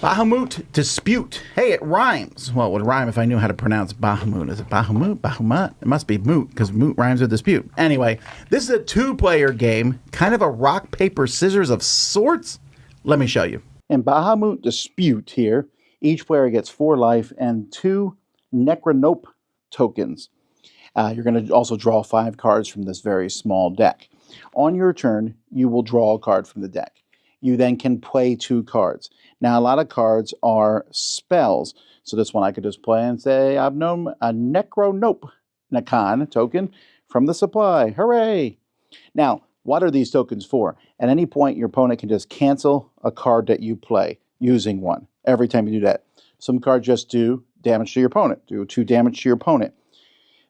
Bahamut Dispute. Hey, it rhymes. Well, it would rhyme if I knew how to pronounce Bahamut. Is it Bahamut? Bahamut? It must be moot, because moot rhymes with dispute. Anyway, this is a two-player game, kind of a rock, paper, scissors of sorts. Let me show you. In Bahamut Dispute here, each player gets 4 life and 2 Necronope tokens. You're going to also draw 5 cards from this very small deck. On your turn, you will draw a card from the deck. You then can play 2 cards. Now, a lot of cards are spells. So this one I could just play and say, I've known a Necronope Nakan token from the supply. Hooray! Now, what are these tokens for? At any point, your opponent can just cancel a card that you play using one. Every time you do that. Some cards just do damage to your opponent. Do 2 damage to your opponent.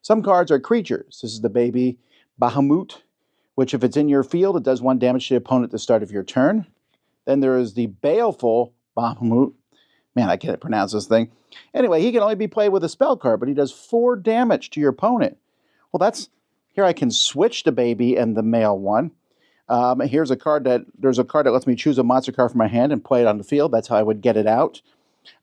Some cards are creatures. This is the baby Bahamut, which if it's in your field, it does 1 damage to the opponent at the start of your turn. Then there is the Baleful Bahamut. Man, I can't pronounce this thing. Anyway, he can only be played with a spell card, but he does 4 damage to your opponent. Well, here I can switch the baby and the male one. There's a card that lets me choose a monster card from my hand and play it on the field. That's how I would get it out.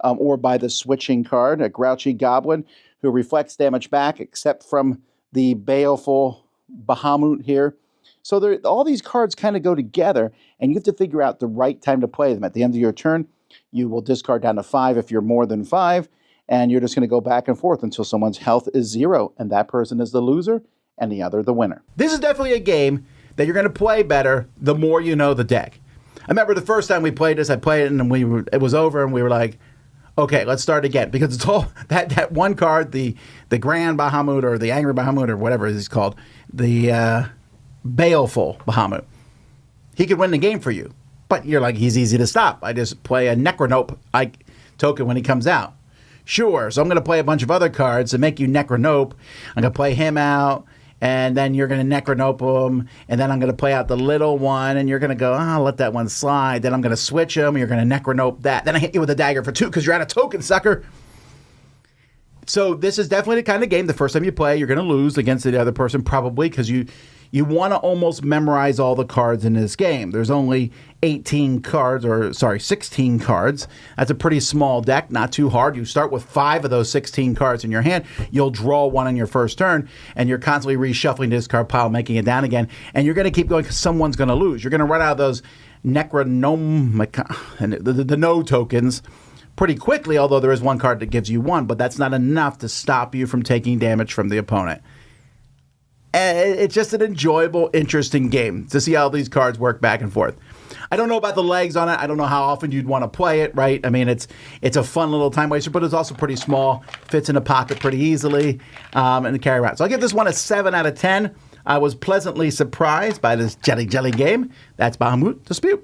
Or by the switching card, a Grouchy Goblin who reflects damage back, except from the Baleful Bahamut here. So all these cards kind of go together, and you have to figure out the right time to play them. At the end of your turn, you will discard down to 5 if you're more than 5, and you're just going to go back and forth until someone's health is 0, and that person is the loser, and the other the winner. This is definitely a game that you're going to play better the more you know the deck. I remember the first time we played this, I played it, and it was over, and we were like, okay, let's start again. Because it's all that one card, the Grand Bahamut or the Angry Bahamut or whatever it's called, the Baleful Bahamut. He could win the game for you. But you're like, he's easy to stop. I just play a Necronope token when he comes out. Sure, so I'm going to play a bunch of other cards to make you Necronope. I'm going to play him out, and then you're going to Necronope him, and then I'm going to play out the little one, and you're going to go, I'll let that one slide. Then I'm going to switch him, and you're going to Necronope that. Then I hit you with a dagger for 2 because you're out of token, sucker. So this is definitely the kind of game, the first time you play, you're going to lose against the other person probably because you want to almost memorize all the cards in this game. There's only 16 cards. That's a pretty small deck, not too hard. You start with 5 of those 16 cards in your hand. You'll draw 1 on your first turn, and you're constantly reshuffling this card pile, making it down again. And you're going to keep going because someone's going to lose. You're going to run out of those Necronome, the no tokens pretty quickly, although there is 1 card that gives you 1, but that's not enough to stop you from taking damage from the opponent. It's just an enjoyable, interesting game to see how these cards work back and forth. I don't know about the legs on it. I don't know how often you'd want to play it, right? I mean, it's a fun little time waster, but it's also pretty small, fits in a pocket pretty easily, and to carry around. So I'll give this one a 7 out of 10. I was pleasantly surprised by this jelly game. That's Bahamut Dispute.